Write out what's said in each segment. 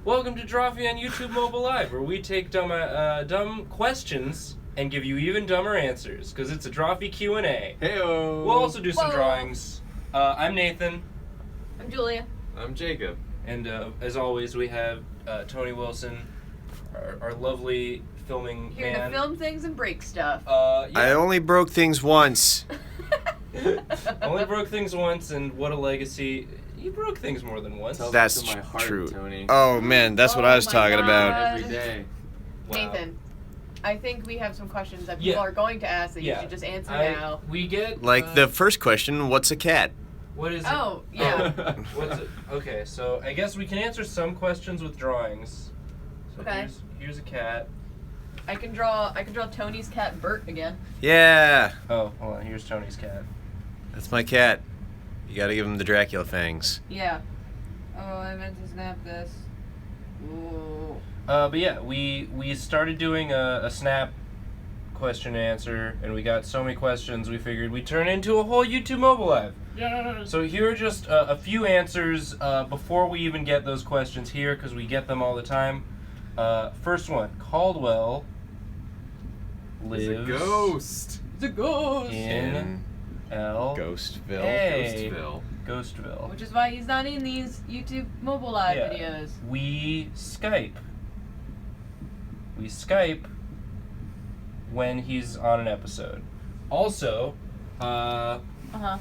Welcome to Drawfee on YouTube Mobile Live, where we take dumb questions and give you even dumber answers, because it's a Drawfee Q&A. Heyo! We'll also do some drawings. I'm Nathan. I'm Julia. I'm Jacob. And as always, we have Tony Wilson, our lovely filming Here man. to film things and break stuff. Yeah. I only broke things once. Only broke things once, and what a legacy. You broke things more than once. Tell That's that to my heart, true. Tony. Oh man, that's what I was my talking God. about. Every day. Wow. Nathan, I think we have some questions that people are going to ask that you should just answer now. We get Like the first question, what's a cat? What is Oh, yeah. What's it? Okay, so I guess we can answer some questions with drawings. So Okay. here's a cat. I can draw Tony's cat Bert again. Yeah, Oh, hold on. Here's Tony's cat. that's my cat. You gotta give him the Dracula fangs. Yeah. Oh, I meant to snap this. Ooh. But yeah, we started doing a snap question and answer, and we got so many questions we figured we'd turn into a whole YouTube mobile live. Yeah. So here are just a few answers before we even get those questions here, because we get them all the time. First one, Caldwell lives It's a ghost. It's a ghost. in L. Ghostville. Hey. Ghostville. Ghostville. Which is why he's not in these YouTube mobile live Yeah. videos. We Skype. We Skype when he's on an episode. Also, Uh-huh.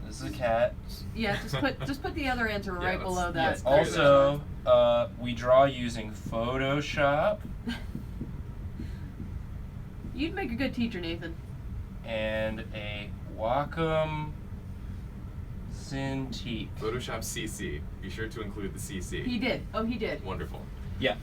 this is a cat. Yeah, just put the other answer right let's- below that. yes. Also, we draw using Photoshop You'd make a good teacher, Nathan. and a Wacom Cintiq. Photoshop CC. Be sure to include the CC. He did. Oh, he did. Wonderful. Yeah.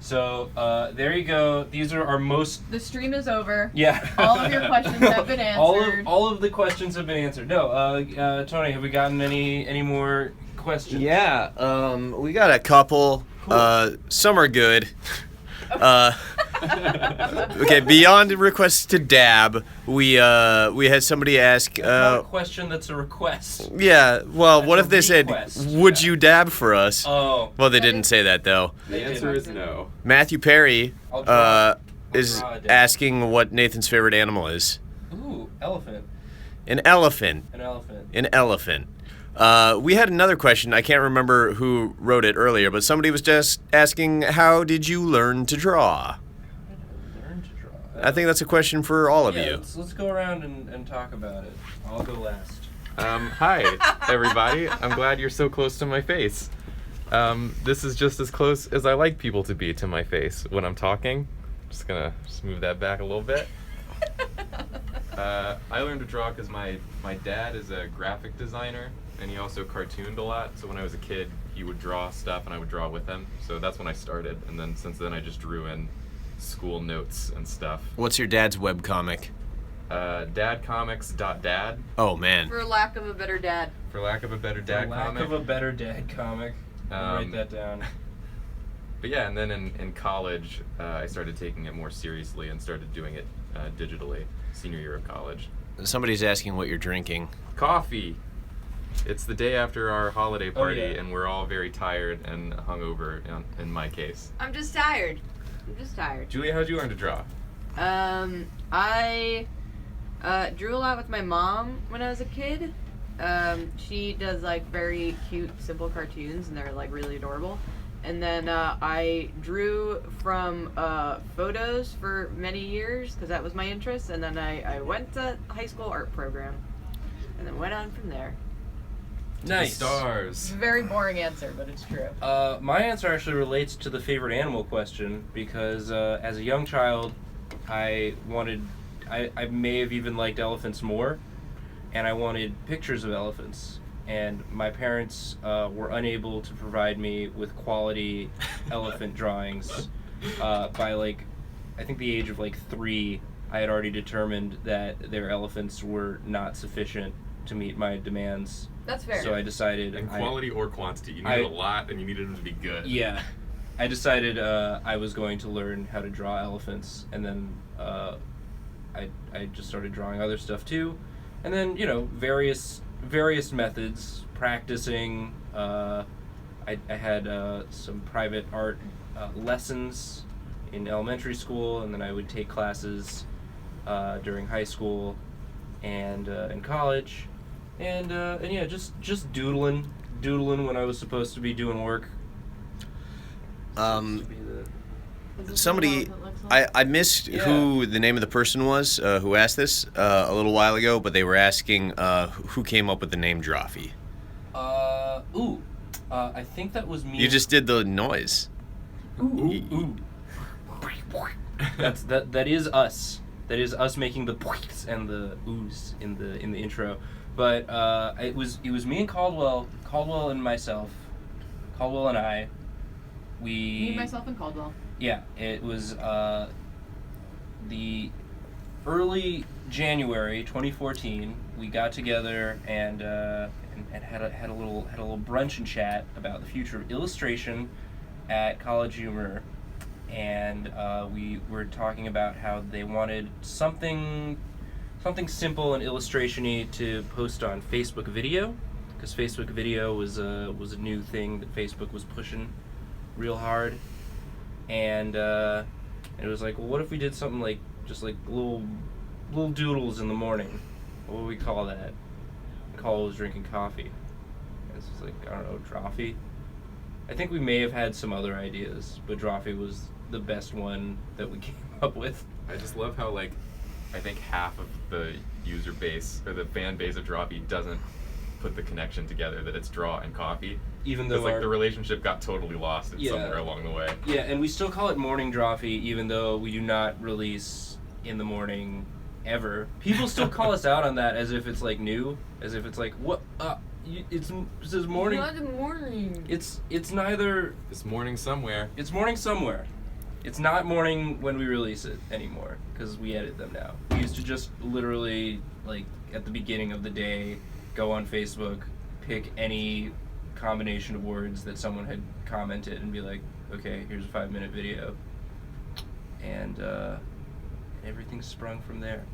So, there you go. These are our most... The stream is over. Yeah. All of your questions have been answered. All of the questions have been answered. No, Tony, have we gotten any more questions? Yeah, we got a couple. Cool. Some are good. Okay, beyond requests to dab, we had somebody ask. That's not a question, that's a request. Yeah, well, That's what a if they said, request, "Would yeah. you dab for us?" Oh. Well, they That didn't is- say that though. The answer is no. Matthew Perry I'll draw is a dab. asking what Nathan's favorite animal is. Ooh, elephant. An elephant. An elephant. An elephant. We had another question. I can't remember who wrote it earlier, but somebody was just asking, how did you learn to draw? How did I learn to draw? I think that's a question for all of yeah, you. Let's go around and talk about it. I'll go last. Hi, everybody. I'm glad you're so close to my face. This is just as close as I like people to be to my face when I'm talking. Just gonna move that back a little bit. I learned to draw because my dad is a graphic designer, and he also cartooned a lot. So when I was a kid, he would draw stuff, and I would draw with him. So that's when I started. And then since then, I just drew in school notes and stuff. What's your dad's webcomic? Dadcomics.dad, Oh, man. For lack of a better dad. for lack of a better dad For lack comic. of a better dad comic. Write that down. But yeah, and then in college, I started taking it more seriously and started doing it digitally, senior year of college. Somebody's asking what you're drinking. Coffee! It's the day after our holiday party, yeah. and we're all very tired and hungover, in my case. I'm just tired. Julia, how'd you learn to draw? I drew a lot with my mom when I was a kid. She does like very cute, simple cartoons, and they're like really adorable. And then I drew from photos for many years because that was my interest. And then I went to high school art program, and then went on from there. Nice. The stars. It's a very boring answer, but it's true. My answer actually relates to the favorite animal question, because as a young child, I may have even liked elephants more, and I wanted pictures of elephants. And my parents were unable to provide me with quality elephant drawings. By I think the age of 3, I had already determined that their elephants were not sufficient to meet my demands. That's fair. So I decided... And quality or quantity. You needed a lot, and you needed them to be good. Yeah. I decided I was going to learn how to draw elephants, and then I just started drawing other stuff too. And then, various methods, practicing. I I had some private art lessons in elementary school, and then I would take classes during high school and in college, and yeah, just doodling when I was supposed to be doing work. Supposed to be the- Somebody, I missed who the name of the person was who asked this a little while ago, but they were asking who came up with the name Drawfee. I think that was me. You just did the noise. Ooh. That is us. That is us making the points and the oohs in the intro. But it was me and Caldwell and myself. Caldwell and I. Me, myself, and Caldwell. Yeah, it was the early January 2014. We got together and had a little brunch and chat about the future of illustration at College Humor, and we were talking about how they wanted something simple and illustration-y to post on Facebook video, because Facebook video was a new thing that Facebook was pushing real hard, and it was like, well, what if we did something like just like little doodles in the morning? What would we call that? Cole was drinking coffee. And this was like, I don't know, Drawfee. I think we may have had some other ideas, but Drawfee was the best one that we came up with. I just love how, like, I think half of the user base or the fan base of Drawfee doesn't put the connection together that it's draw and coffee. Even though like the relationship got totally lost Yeah. somewhere along the way. Yeah, and we still call it morning Drawfee, even though we do not release in the morning ever. People still call us out on that as if it's like new, as if it's like, what? It says morning. Not in morning. It's neither. It's morning somewhere. It's morning somewhere. It's not morning when we release it anymore, because we edit them now. We used to just literally, like, at the beginning of the day, go on Facebook, pick any combination of words that someone had commented and be like, okay, here's a 5-minute video. And everything sprung from there.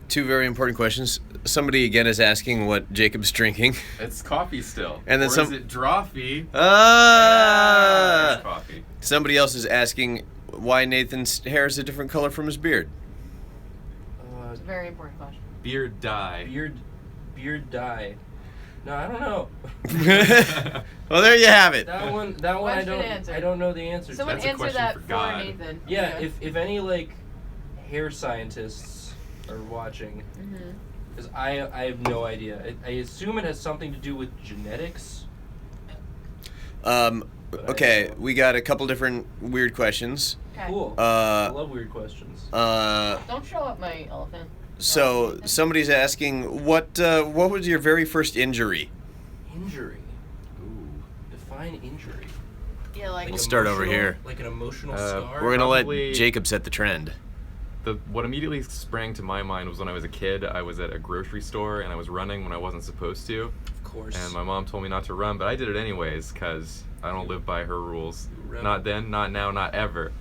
Two very important questions. Somebody again is asking what Jacob's drinking. It's coffee still. And then or some- is it Drawfee? Ah! It's coffee. Somebody else is asking why Nathan's hair is a different color from his beard. It's a very important question. Beard dye. Beard dye. No, I don't know. Well, there you have it. That one Question answered. I don't know the answer to. Someone That's a answer question that for for God. Nathan. Yeah, if any like hair scientists are watching, Mm-hmm. because I have no idea. I assume it has something to do with genetics. Okay, we got a couple different weird questions. Okay. Cool. I Uh, love weird questions. Don't show up my elephant. so somebody's asking what was your very first injury? Injury. Ooh. Define injury. Yeah, like We'll start over emotional- here. Like an emotional scar. We're gonna Probably- let Jacob set the trend. What immediately sprang to my mind was when I was a kid. I was at a grocery store and I was running when I wasn't supposed to. Of course. And my mom told me not to run, but I did it anyways because I don't live by her rules. Rebel. Not then, not now, not ever.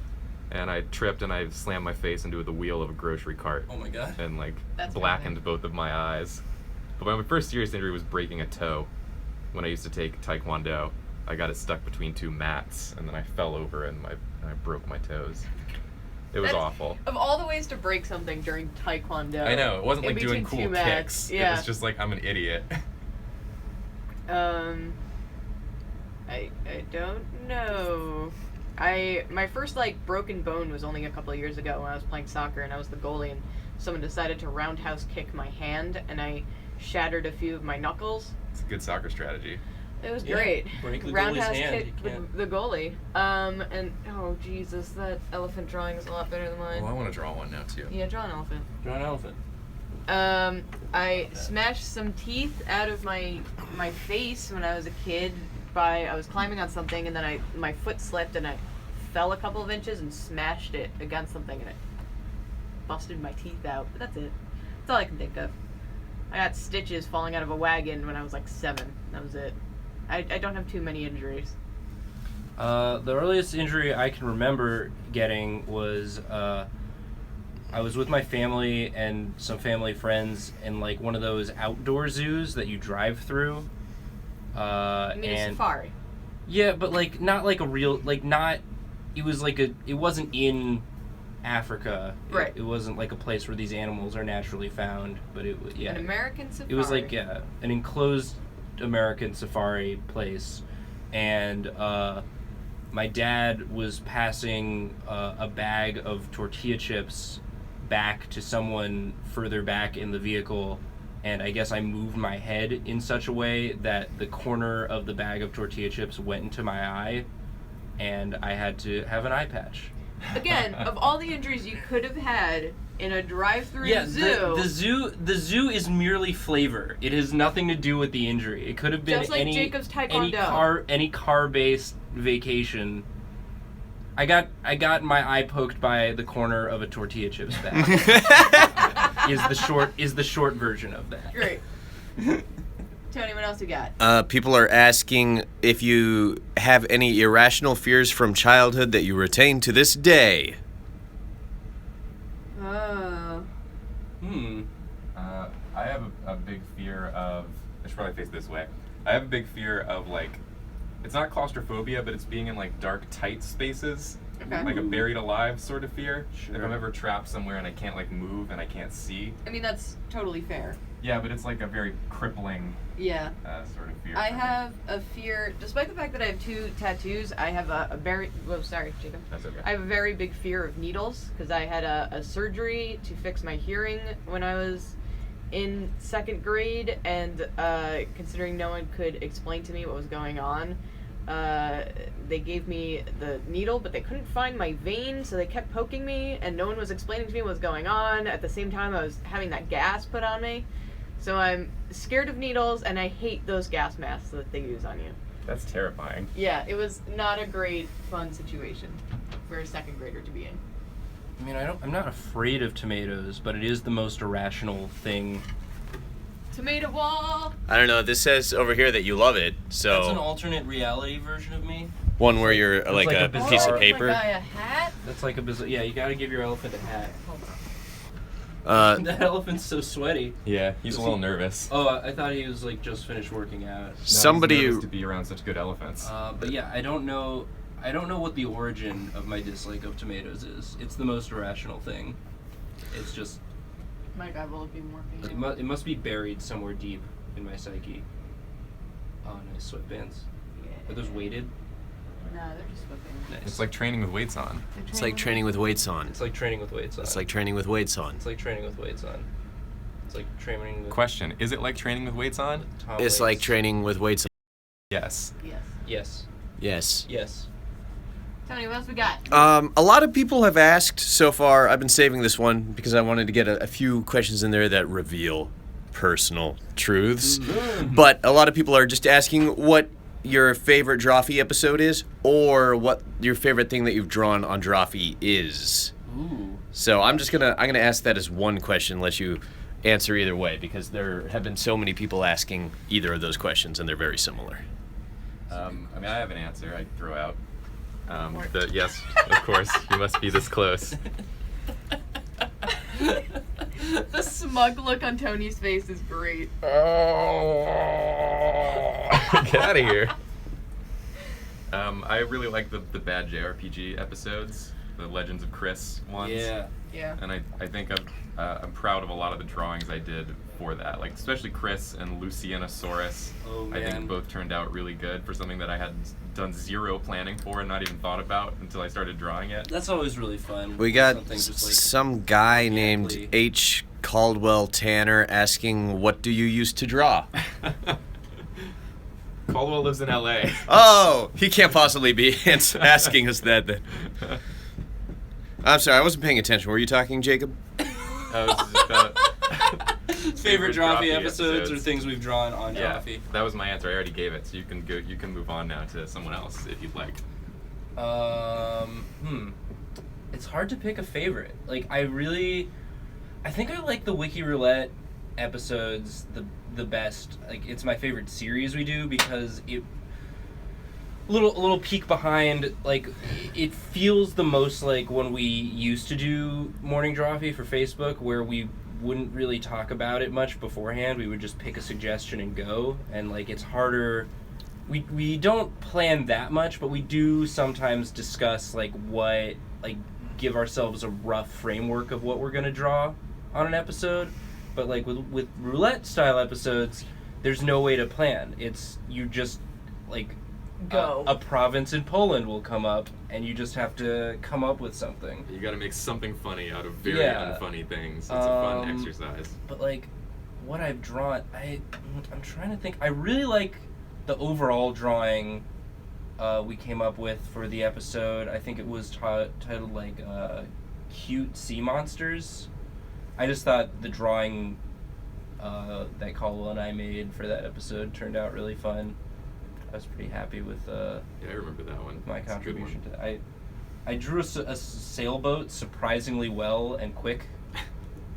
And I tripped and I slammed my face into the wheel of a grocery cart Oh my god. and like That's blackened graphic. both of my eyes. But my first serious injury was breaking a toe when I used to take Taekwondo. I got it stuck between two mats and then I fell over and I broke my toes. It was That's- awful. Of all the ways to break something during Taekwondo. I know, it wasn't in like doing between cool two mats, kicks. Yeah. It was just like I'm an idiot. I don't know. My first like broken bone was only a couple of years ago when I was playing soccer and I was the goalie and someone decided to roundhouse kick my hand and I shattered a few of my knuckles. It's a good soccer strategy. It was Yeah, great. break the goalie's Roundhouse hand, kick you can't- the goalie. And oh Jesus, that elephant drawing is a lot better than mine. Well, I want to draw one now too. Yeah, draw an elephant. Draw an elephant. I smashed some teeth out of my face when I was a kid. I was climbing on something and then my foot slipped and I fell a couple of inches and smashed it against something and it busted my teeth out. But that's it. That's all I can think of. I got stitches falling out of a wagon when I was like 7. That was it. I don't have too many injuries. The earliest injury I can remember getting was I was with my family and some family friends in like one of those outdoor zoos that you drive through. I mean, a safari. Yeah, but like not like a real like not. It was like it wasn't in Africa. Right. It wasn't like a place where these animals are naturally found, but it was An American safari. It was like an enclosed American safari place, and my dad was passing a bag of tortilla chips back to someone further back in the vehicle, and I guess I moved my head in such a way that the corner of the bag of tortilla chips went into my eye, and I had to have an eye patch. Again, of all the injuries you could have had in a drive-through zoo. The zoo is merely flavor. It has nothing to do with the injury. It could have been just like Jacob's Taekwondo. any car-based vacation. I got my eye poked by the corner of a tortilla chips bag. is the short version of that. Great. Tony, what else you got? People are asking if you have any irrational fears from childhood that you retain to this day. I have a big fear of. I should probably face this way. I have a big fear of like. It's not claustrophobia, but it's being in like dark, tight spaces. Okay. Like a buried alive sort of fear. Sure. If I'm ever trapped somewhere and I can't like move and I can't see. I mean, that's totally fair. Yeah, but it's like a very crippling Yeah. sort of fear. I for me. have a fear, despite the fact that I have 2 tattoos, I have a very, whoa, sorry, Jacob. That's okay. I have a very big fear of needles, because I had a surgery to fix my hearing when I was in 2nd grade, and considering no one could explain to me what was going on, they gave me the needle, but they couldn't find my vein, so they kept poking me, and no one was explaining to me what was going on. At the same time, I was having that gas put on me. So I'm scared of needles, and I hate those gas masks that they use on you. That's terrifying. Yeah, it was not a great, fun situation for a 2nd grader to be in. I mean, I'm not afraid of tomatoes, but it is the most irrational thing. Tomato wall! I don't know. This says over here that you love it. So That's an alternate reality version of me. one where you're like like a a bizarre- piece of Oh, paper. my guy, a hat? That's like a bizarre. Yeah, you gotta give your elephant a hat. Hold on. That elephant's so sweaty. Yeah, he's a little nervous. Oh, I thought he was like just finished working out. No, he's Somebody nervous to be around such good elephants. But yeah, I don't know what the origin of my dislike of tomatoes is. It's the most irrational thing. It's just My God, will it be morphine? it must be buried somewhere deep in my psyche. Oh, nice sweatbands. Are those weighted? No, they're just whipping. Nice. It's like training with weights on. It's like training with weights on. It's like training with weights on. It's like training with weights on. It's like training with weights on. It's like training with Question: is it like training with weights on? Tom It's like Waits. training with weights on. Yes. Yes. Yes. Yes. Yes. Tony, what else we got? A lot of people have asked so far. I've been saving this one because I wanted to get a few questions in there that reveal personal truths. But a lot of people are just asking what your favorite Drawfee episode is, or what your favorite thing that you've drawn on Drawfee is. Ooh. So I'm gonna ask that as one question, let you answer either way, because there have been so many people asking either of those questions, and they're very similar. I mean, I have an answer I'd throw out. Yes, of course, you must be this close. The smug look on Tony's face is great. Get out of here. I really like the bad JRPG episodes, the Legends of Chris ones. Yeah. Yeah. And I think I'm proud of a lot of the drawings I did for that, like especially Chris and Lucianosaurus. Oh, I think man. both turned out really good for something that I had done zero planning for and not even thought about until I started drawing it. That's always really fun. We got Something just like some guy named organically- H. Caldwell Tanner asking, what do you use to draw? Caldwell lives in LA. Oh, he can't possibly be asking us that then. I'm sorry, I wasn't paying attention. Were you talking, Jacob? I was just about favorite Drawfee episodes or episodes. things we've drawn on Yeah, Drawfee. that was my answer. I already gave it, so you can go. You can move on now to someone else if you'd like. It's hard to pick a favorite. Like I think I like the Wiki Roulette episodes the best. Like it's my favorite series we do because it a little peek behind, like it feels the most like when we used to do morning Drawfee for Facebook, where we wouldn't really talk about it much beforehand. We would just pick a suggestion and go, and like it's harder. We don't plan that much, but we do sometimes discuss like what, like give ourselves a rough framework of what we're gonna draw on an episode. But like with roulette style episodes, there's no way to plan. It's you just like Go. a province in Poland will come up, and you just have to come up with something. You got to make something funny out of very Yeah. unfunny things. It's a fun Um, exercise. But like, what I've drawn, I'm trying to think. I really like the overall drawing we came up with for the episode. I think it was titled like "Cute Sea Monsters." I just thought the drawing that Caldwell and I made for that episode turned out really fun. I was pretty happy with Yeah, I remember that one. my It's a good contribution one. to that. I drew a sailboat surprisingly well and quick.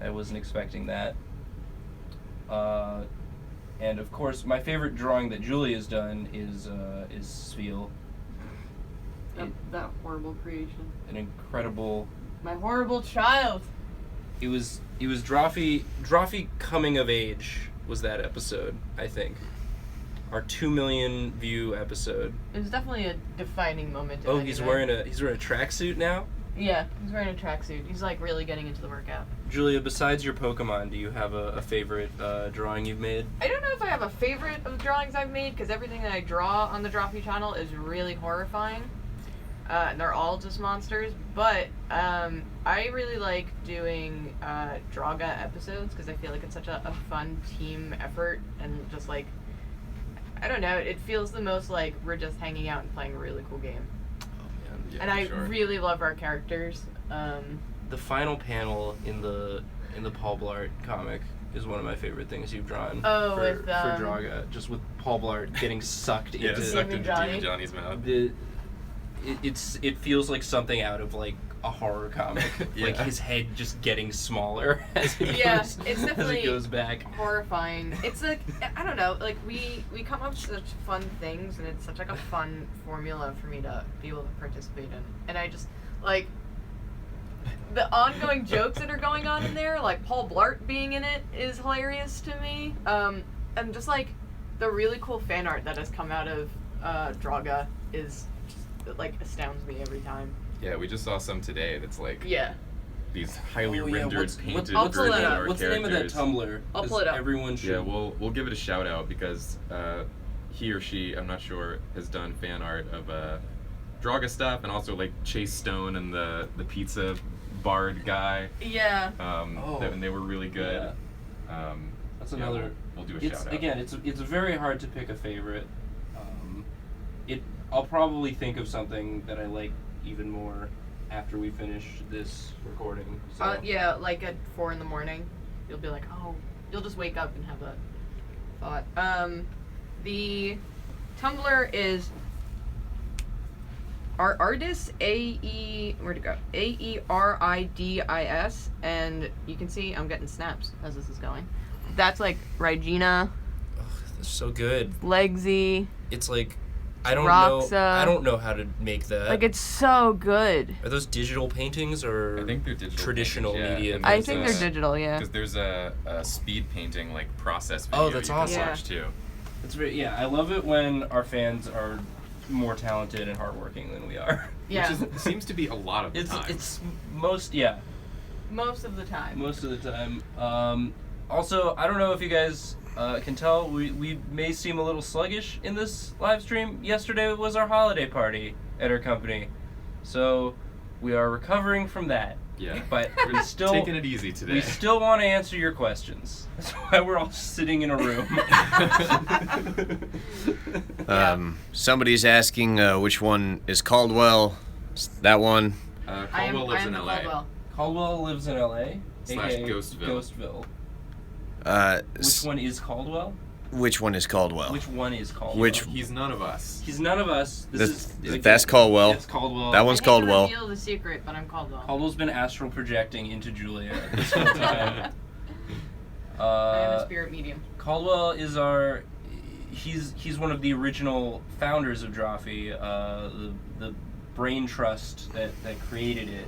I wasn't expecting that. And of course, my favorite drawing that Julie has done is Spiel. That horrible creation. An incredible. My horrible child. It was Drawfee coming of age was that episode, I think. Our 2 million view episode. It was definitely a defining moment. in Oh, my he's life. wearing a tracksuit now? Yeah, he's wearing a tracksuit. He's like really getting into the workout. Julia, besides your Pokemon, do you have a favorite drawing you've made? I don't know if I have a favorite of the drawings I've made because everything that I draw on the Drawfee channel is really horrifying. And they're all just monsters. But I really like doing Draga episodes because I feel like it's such a fun team effort and just like, I don't know, it feels the most like we're just hanging out and playing a really cool game. Yeah, And for I sure. really love our characters. The final panel in the Paul Blart comic is one of my favorite things you've drawn. Oh, for with, Draga, just with Paul Blart getting sucked Yeah, into sucked Demon into Johnny. Demon Johnny's mouth. it feels like something out of like a horror comic. Yeah. Like his head just getting smaller as it Yeah, goes, it's definitely as it goes back. horrifying. It's like, I don't know, like we come up with such fun things and it's such like a fun formula for me to be able to participate in. And I just like the ongoing jokes that are going on in there, like Paul Blart being in it is hilarious to me. And just like the really cool fan art that has come out of Draga is just, like astounds me every time. Yeah, we just saw some today that's like Yeah. these highly Oh, yeah, rendered, what's- painted I'll pull it versions up. of our What's the name of that characters. Tumblr? I'll 'Cause pull it up. Everyone should. Yeah, we'll give it a shout out because he or she, I'm not sure, has done fan art of Draga stuff and also like Chase Stone and the pizza bard guy. Yeah. Oh. And they were really good. That's yeah, another. We'll do a It's shout out. again. It's very hard to pick a favorite. I'll probably think of something that I like even more after we finish this recording. So. Yeah, like at 4 a.m, you'll be like, oh, you'll just wake up and have a thought. The Tumblr is Ardis, where'd it go? AERIDIS, and you can see I'm getting snaps as this is going. That's like Regina, Ugh, that's so good. Legsy, It's like I don't Roxa. know. I don't know how to make that. like it's so good. Are those digital paintings or I think they're digital traditional paintings, yeah. media? And I there's think they're digital, yeah. Because there's a speed painting like process Oh, video that's you can awesome. watch too. It's very, yeah. I love it when our fans are more talented and hardworking than we are. Yeah, Which seems to be a lot of the time. It's most yeah. most of the time. Most of the time. Also, I don't know if you guys can tell, we may seem a little sluggish in this live stream. Yesterday was our holiday party at our company, so we are recovering from that. Yeah. But we still Taking it easy today. we still want to answer your questions. That's why we're all sitting in a room. Somebody's asking which one is Caldwell. That one. Caldwell lives in the LA. Caldwell. Caldwell lives in LA. / aka Ghostville. Which one is Caldwell? Which one is Caldwell? Which one is Caldwell? Which- He's none of us. He's none of us. That's Caldwell. That's Caldwell. That one's I hate to Caldwell. reveal the secret, but I'm Caldwell. Caldwell's been astral projecting into Julia this whole time. I am a spirit medium. Caldwell is he's one of the original founders of Drawfee, the brain trust that created it.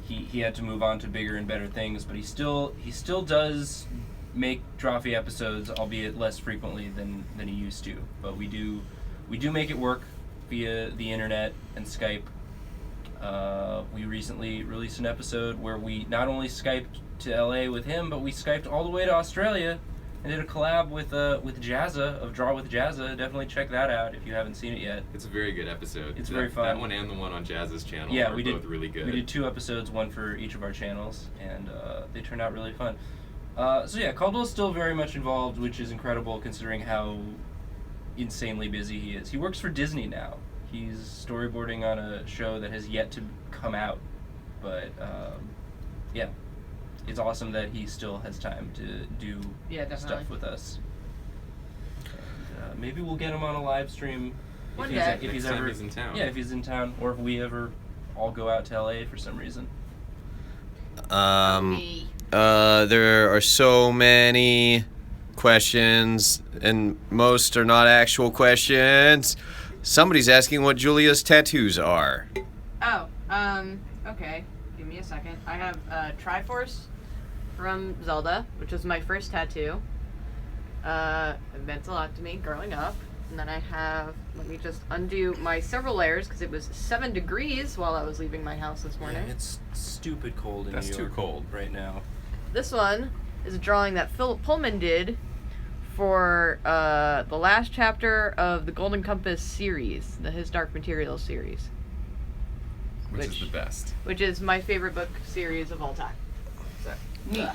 he had to move on to bigger and better things, but he still does make Drawfee episodes, albeit less frequently than he used to. But we do make it work via the internet and Skype. We recently released an episode where we not only Skyped to LA with him, but we Skyped all the way to Australia and did a collab with Jazza of Draw with Jazza. Definitely check that out if you haven't seen it yet. It's a very good episode. It's very fun. That one and the one on Jazza's channel are both really good. We did 2 episodes, one for each of our channels, and they turned out really fun. So yeah, Caldwell's still very much involved, which is incredible considering how insanely busy he is. He works for Disney now. He's storyboarding on a show that has yet to come out, but yeah, it's awesome that he still has time to do stuff with us. And, maybe we'll get him on a live stream if he's ever in town. Yeah, if he's in town, or if we ever all go out to LA for some reason. There are so many questions, and most are not actual questions. Somebody's asking what Julia's tattoos are. Oh, okay. Give me a second. I have Triforce from Zelda, which was my first tattoo. It meant a lot to me growing up. And then I have, let me just undo my several layers because it was 7 degrees while I was leaving my house this morning. Yeah, it's stupid cold in New York. That's too cold right now. This one is a drawing that Philip Pullman did for the last chapter of the Golden Compass series, His Dark Materials series. Which is the best. Which is my favorite book series of all time. So, neat.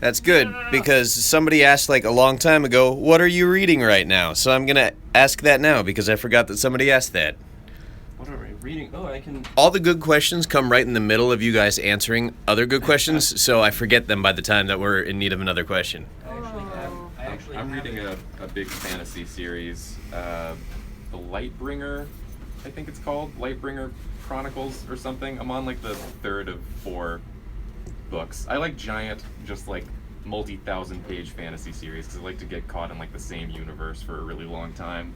That's good, because somebody asked like a long time ago, what are you reading right now? So I'm going to ask that now, because I forgot that somebody asked that. What are we reading? Oh, I can... All the good questions come right in the middle of you guys answering other good questions, so I forget them by the time that we're in need of another question. I'm reading a big fantasy series, The Lightbringer, I think it's called, Lightbringer Chronicles or something. I'm on like the 3rd of 4 books. I like giant, just like multi-thousand page fantasy series because I like to get caught in like the same universe for a really long time.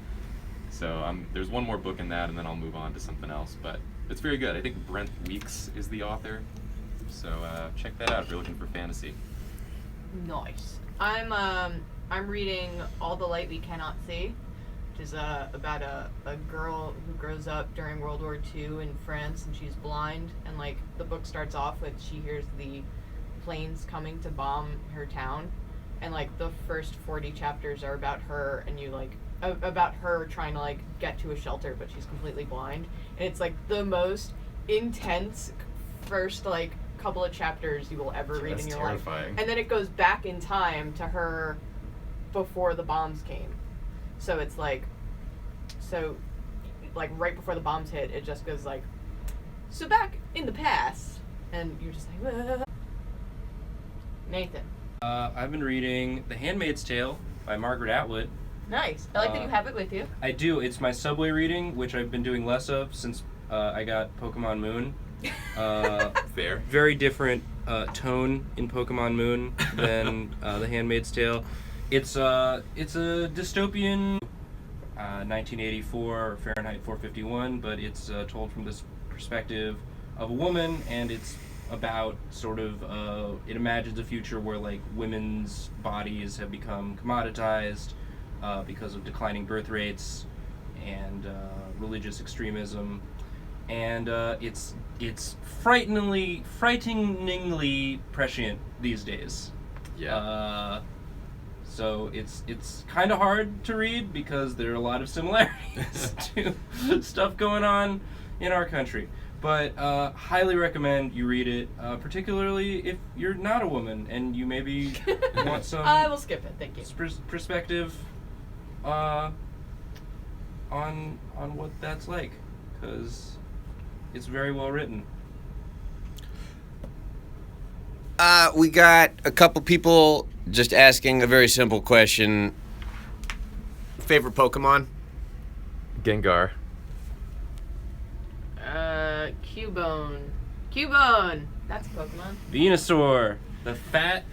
So there's one more book in that, and then I'll move on to something else. But it's very good. I think Brent Weeks is the author. So check that out if you're looking for fantasy. Nice. I'm reading All the Light We Cannot See, which is about a girl who grows up during World War II in France, and she's blind. And like the book starts off with she hears the planes coming to bomb her town, and like the first 40 chapters are about her, and you like about her trying to like get to a shelter, but she's completely blind. And it's like the most intense first like couple of chapters you will ever read in your life. And then it goes back in time to her before the bombs came. So it's like right before the bombs hit, it just goes like, so back in the past, and you're just like, ah. Nathan. I've been reading The Handmaid's Tale by Margaret Atwood. Nice. I like that you have it with you. I do. It's my subway reading, which I've been doing less of since I got Pokemon Moon. Fair. Very different tone in Pokemon Moon than The Handmaid's Tale. It's a dystopian 1984 Fahrenheit 451, but it's told from this perspective of a woman, and it's about sort of it imagines a future where like women's bodies have become commoditized because of declining birth rates and religious extremism, and it's frighteningly prescient these days. Yeah. So it's kind of hard to read because there are a lot of similarities to stuff going on in our country. But highly recommend you read it, particularly if you're not a woman and you maybe want some... I will skip it, thank you. ...perspective on what that's like, because it's very well written. We got a couple people just asking a very simple question. Favorite Pokemon? Gengar. Cubone. Cubone! That's a Pokemon. Venusaur, the fat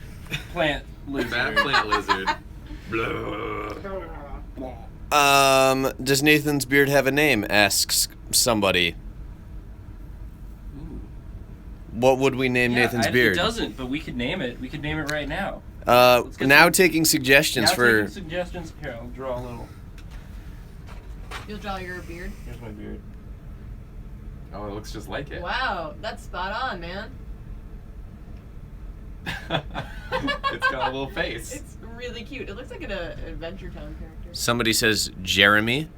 plant lizard. Fat plant lizard. Does Nathan's beard have a name? Asks somebody. Ooh. What would we name Nathan's beard? It doesn't, but we could name it. We could name it right now. Now taking suggestions Taking suggestions. Here, I'll draw a little. You'll draw your beard? Here's my beard. Oh, it looks just like it. Wow, that's spot on, man. It's got a little face. It's really cute. It looks like an Adventure Time character. Somebody says Jeremy.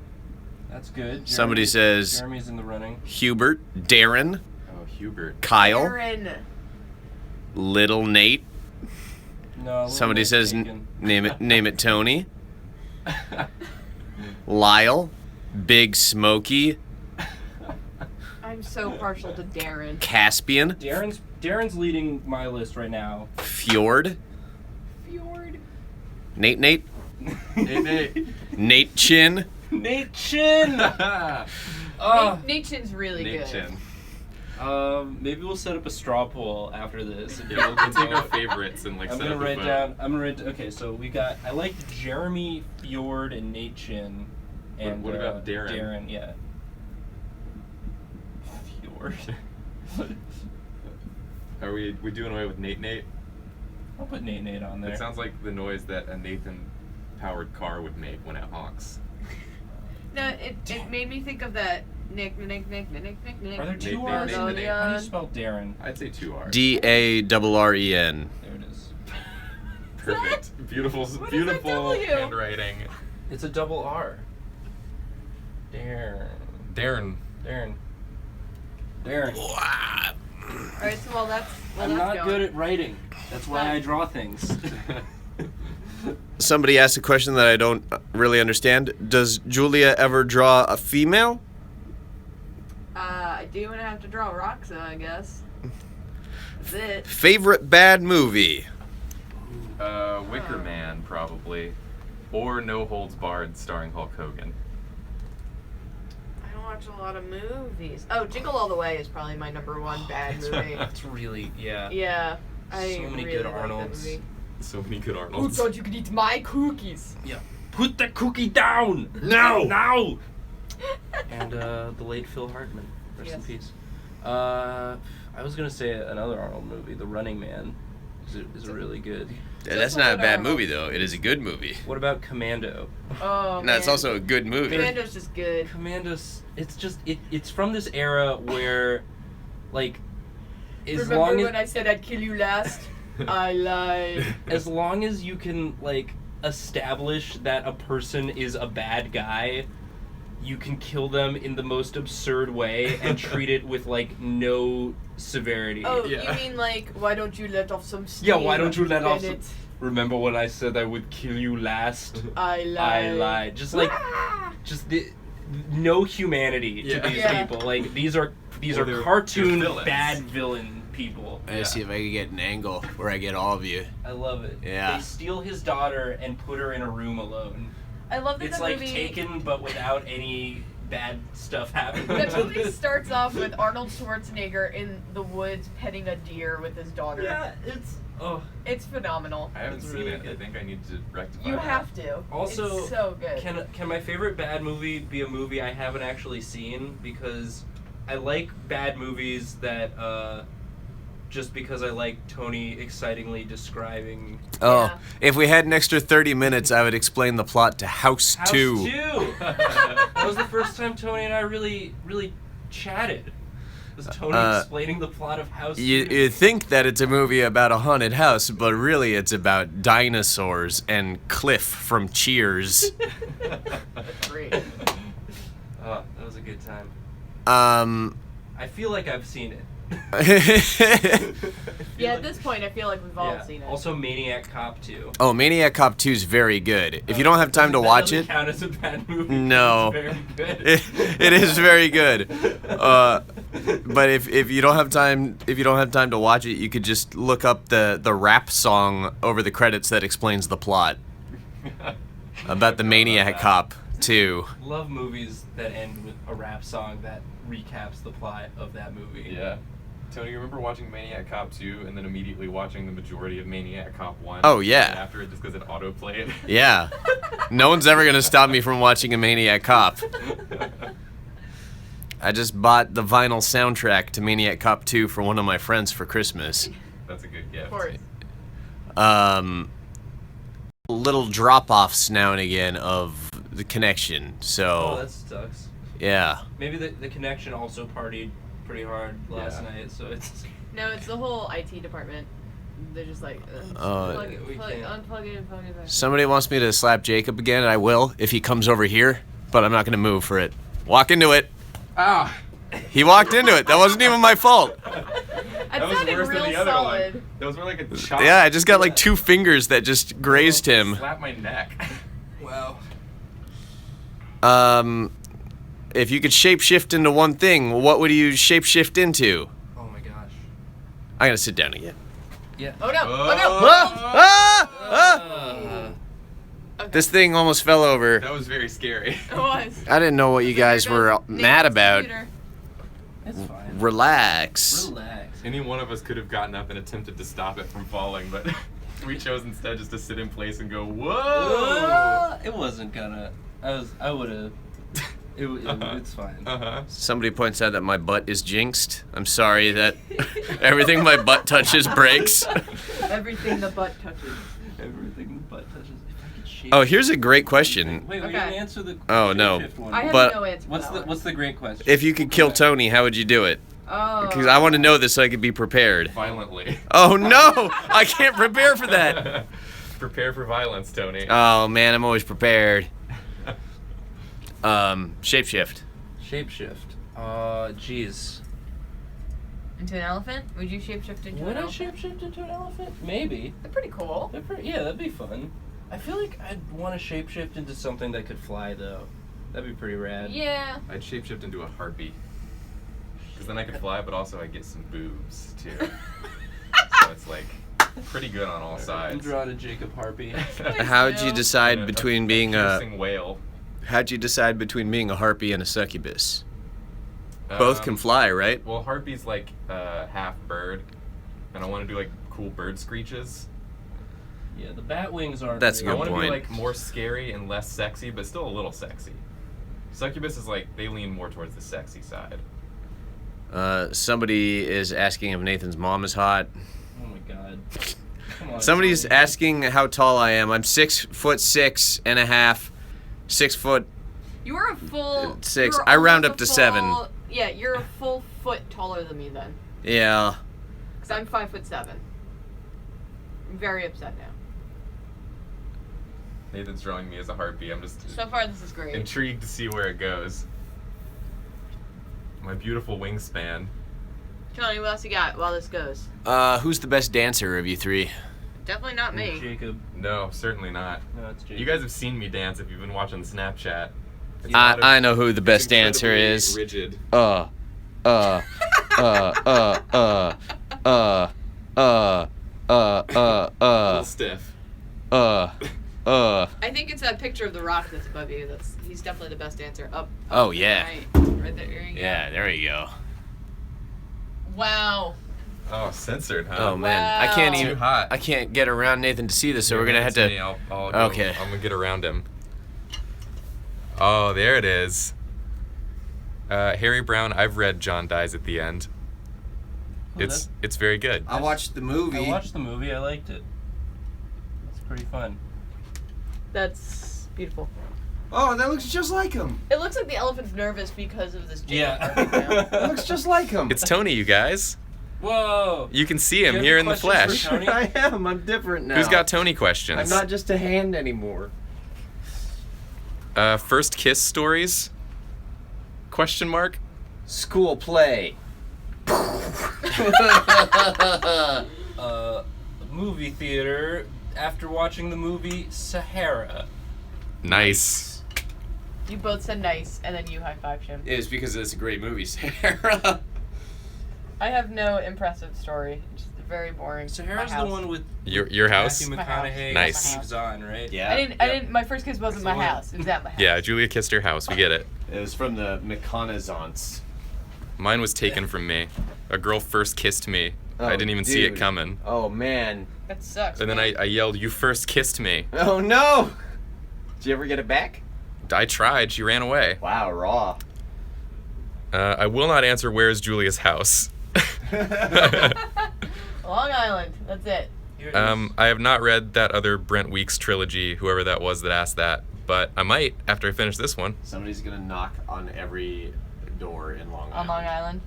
That's good. Somebody says Jeremy's in the running. Hubert, Darren, Oh, Hubert. Kyle, Aaron. Little Nate. No. Somebody says taken. name it Tony. Lyle, Big Smokey, I'm so partial to Darren. Caspian, Darren's leading my list right now. Fjord, Fjord. Nate, Nate, Nate. Nate Chin. Nate Chin. Nate Chin's really Nate good. Chin. Maybe we'll set up a straw poll after this. And Yeah, people we'll can take our vote. favorites and like I'm set gonna up a write vote. down. I'm gonna write. Okay, so we got. I like Jeremy, Fjord, and Nate Chin. And What about Darren? Darren, yeah. Fjord. Are we doing away with Nate Nate? I'll put Nate on there. It sounds like the noise that a Nathan-powered car would make when it honks. No, it made me think of that Nick. Are there Nate, two Nate, R's? Nate, How Nate. do you spell Darren? I'd say 2 R's. DARREN. There it is. Perfect. Beautiful, What is beautiful that W? handwriting. It's a double R. Darren. Darren. Alright, so that's I'm not good at writing. That's why I draw things. Somebody asked a question that I don't really understand. Does Julia ever draw a female? I do, and I have to draw Roxa, I guess. That's it. Favorite bad movie? Wicker Man, probably. Or No Holds Barred, starring Hulk Hogan. I don't watch a lot of movies. Oh, Jingle All the Way is probably my #1 bad movie. That's really, yeah. Yeah. I So many really good like that Arnolds. movie. So many good Who Arnolds. thought you could eat my cookies? Yeah. Put the cookie down! No! Now! And the late Phil Hartman. Rest in Yes. peace. I was gonna say another Arnold movie, The Running Man, is really good. That's not a bad movie, though. It is a good movie. What about Commando? Oh, No, it's man. also a good movie. Commando's just good. Commando's. It's just it's from this era where, like, as Remember long when I said I'd kill you last? I lied. as long as you can like establish that a person is a bad guy, you can kill them in the most absurd way and treat it with like no severity. Oh, Yeah. you mean like, why don't you let off some steam? Yeah, why don't you let off some... Bennett? Remember when I said I would kill you last? I lied. I lied. Just like, just the no humanity to Yeah. these Yeah. people. Like these are Well, they're cartoon villains. bad villain people. Let's see if I can get an angle where I get all of you. I love it. Yeah. They steal his daughter and put her in a room alone. I love that It's the like movie. Taken, but without any bad stuff happening. The movie starts off with Arnold Schwarzenegger in the woods petting a deer with his daughter. Yeah, it's It's phenomenal. I haven't It's seen really it. I good. think I need to rectify You that. have to. Also, it's so good. Can my favorite bad movie be a movie I haven't actually seen? Because I like bad movies that just because I like Tony excitingly describing Oh, Yeah. if we had an extra 30 minutes, I would explain the plot to House, House 2. 2. That was the first time Tony and I really chatted. Was Tony explaining the plot of House 2? You think that it's a movie about a haunted house, but really it's about dinosaurs and Cliff from Cheers. Great. Oh, that was a good time. Um, I feel like I've seen it. Yeah, at this point, I feel like we've all Yeah. seen it. Also, Maniac Cop 2. oh, Maniac Cop 2 is very good. If you don't have time to That watch doesn't it, count as a bad movie. No. It's very good. it is very good. But if you don't have time, to watch it, you could just look up the rap song over the credits that explains the plot about the Maniac Cop 2. Love movies that end with a rap song that recaps the plot of that movie. Yeah. Tony, you remember watching Maniac Cop 2 and then immediately watching the majority of Maniac Cop 1? Oh, yeah. And after it, just because it autoplayed. Yeah. No one's ever gonna stop me from watching a Maniac Cop. I just bought the vinyl soundtrack to Maniac Cop 2 for one of my friends for Christmas. That's a good gift. Of course. Little drop-offs now and again of the connection, so... Oh, that sucks. Yeah. Maybe the connection also partied pretty hard last night, so it's... No, it's the whole IT department. They're just like, we can't. unplug it and plug it back. Somebody wants me to slap Jacob again, and I will if he comes over here, but I'm not going to move for it. Walk into it. Ah! He walked into it. That wasn't even my fault. That was sounded worse real than the other solid. one. That was more like a chop. Yeah, I just got like 2 fingers that just grazed him. Slap my neck. Wow. If you could shapeshift into one thing, what would you shapeshift into? Oh my gosh. I gotta sit down again. Yeah. Oh no! Oh. Okay. This thing almost fell over. That was very scary. It was. I didn't know what you guys were mad about. It's fine. Relax. Relax. Any one of us could have gotten up and attempted to stop it from falling, but we chose instead just to sit in place and go, whoa! It wasn't gonna. I would have. It's fine. Uh-huh. Somebody points out that my butt is jinxed. I'm sorry that everything my butt touches breaks. Everything the butt touches. Everything the butt touches. If I could shape Oh, here's a great question. Wait, we Okay. didn't answer the Oh, no. shift one. I have But- no answer for that one. What's the great question? If you could kill Tony, how would you do it? Oh. Because I want to know this so I could be prepared. Violently. Oh no! I can't prepare for that. Prepare for violence, Tony. Oh man, I'm always prepared. Shapeshift. Shapeshift. Jeez. Into an elephant? Would you shapeshift into Would an I elephant? shapeshift into an elephant? Maybe. They're pretty cool. Yeah, that'd be fun. I feel like I'd want to shapeshift into something that could fly, though. That'd be pretty rad. Yeah. I'd shapeshift into a harpy. Because then I could fly, but also I get some boobs, too. So it's like pretty good on all I'm sides. drawing a Jacob Harpy. How'd you decide between being a piercing whale. How'd you decide between being a harpy and a succubus? Both can fly, right? Well, harpy's like half bird, and I want to do like cool bird screeches. Yeah, the bat wings aren't. That's a I good want to be point. like more scary and less sexy, but still a little sexy. Succubus is like they lean more towards the sexy side. Somebody is asking if Nathan's mom is hot. Oh my god. Come on. Somebody's Tony. asking how tall I am. I'm 6'6.5", 6 foot. You were a full... 6. you were I round almost up to a 7. full- Yeah, you're a full foot taller than me then. Yeah. Because I'm 5'7". I'm very upset now. Nathan's drawing me as a harpy. I'm just So far, this is great. intrigued to see where it goes. My beautiful wingspan. Tony, what else you got while this goes? Who's the best dancer of you three? Definitely not me. Jacob. No, certainly not. No, it's Jacob. You guys have seen me dance if you've been watching the Snapchat. It's a lot of- I know who the best it's dancer incredibly is. Rigid. Uh, uh, A little stiff. I think it's that picture of the Rock that's above you. He's definitely the best dancer. Up. Oh, yeah. Right there. There you go. Yeah, there you go. Wow. Oh, censored, huh? Oh man, I can't Wow. even. Too hot. I can't get around Nathan to see this, so Here, we're gonna hand have it to. me. I'll go, Okay. I'm gonna get around him. Oh, there it is. Harry Brown. I've read John Dies at the End. Oh, It's very good. I watched the movie. I watched the movie. I liked it. It's pretty fun. That's beautiful. Oh, that looks just like him. It looks like the elephant's nervous because of this. Yeah. That looks just like him. It's Tony, you guys. Whoa. You can see Do you him have here any in the questions flesh. for Tony? I am. I'm different now. Who's got Tony questions? I'm not just a hand anymore. First kiss stories? Question mark? School play. Movie theater after watching the movie Sahara. Nice. You both said nice, and then you high-fived him. It's because it's a great movie, Sarah. I have no impressive story. Just very boring. Sahara's My the house. one with Your house? Matthew My house. McConaughey. Nice. Steve Zahn, right? Yeah. I didn't. My first kiss wasn't That's my the one. house. It was at my house. Yeah, Julia kissed her house. We get it. It was from the McConaissance. Mine was taken from me. A girl first kissed me. I didn't even see it dude. coming. Oh man. That sucks. And then man. I yelled, "You first kissed me." Oh no. Did you ever get it back? I tried. She ran away. Wow, raw. I will not answer where is Julia's house. Long Island. That's it. Here it is. I have not read that other Brent Weeks trilogy, whoever that was that asked that, but I might after I finish this one. Somebody's gonna knock on every door in Long Island. On Long Island.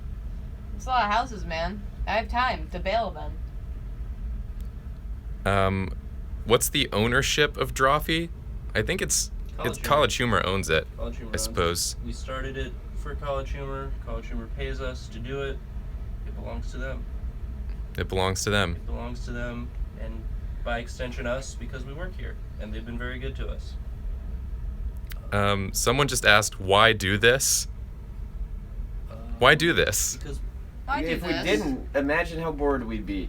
It's a lot of houses, man. I have time to bail them. What's the ownership of Drawfee? I think it's College Humor owns it. College Humor I owns suppose. it. We started it for College Humor. College Humor pays us to do it. It belongs to them. It belongs to them. It belongs to them, and by extension us, because we work here, and they've been very good to us. Someone just asked, why do this? Why do this? Because I do If we this. didn't, imagine how bored we'd be.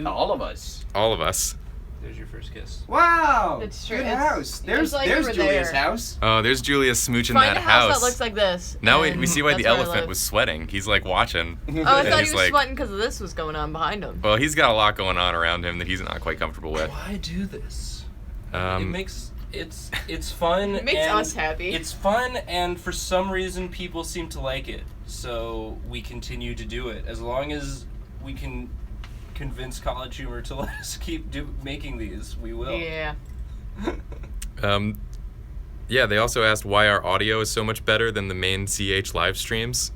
All of us. All of us. there's your first kiss. Wow. It's true. Good It's- house. There's it's like you there's were Julia's there. house. Oh, there's Julia smooching Find that a house house. that looks like this. Now we and see why the that's where I elephant live. was sweating. He's like watching. Oh, I And thought he's he was like- sweating because of this was going on behind him. Well, he's got a lot going on around him that he's not quite comfortable with. Why do this? It Um, makes it's fun. It makes and us happy. It's fun, and for some reason, people seem to like it. So we continue to do it as long as we can convince College Humor to let us keep making these. We will. Yeah. yeah, they also asked why our audio is so much better than the main CH live streams.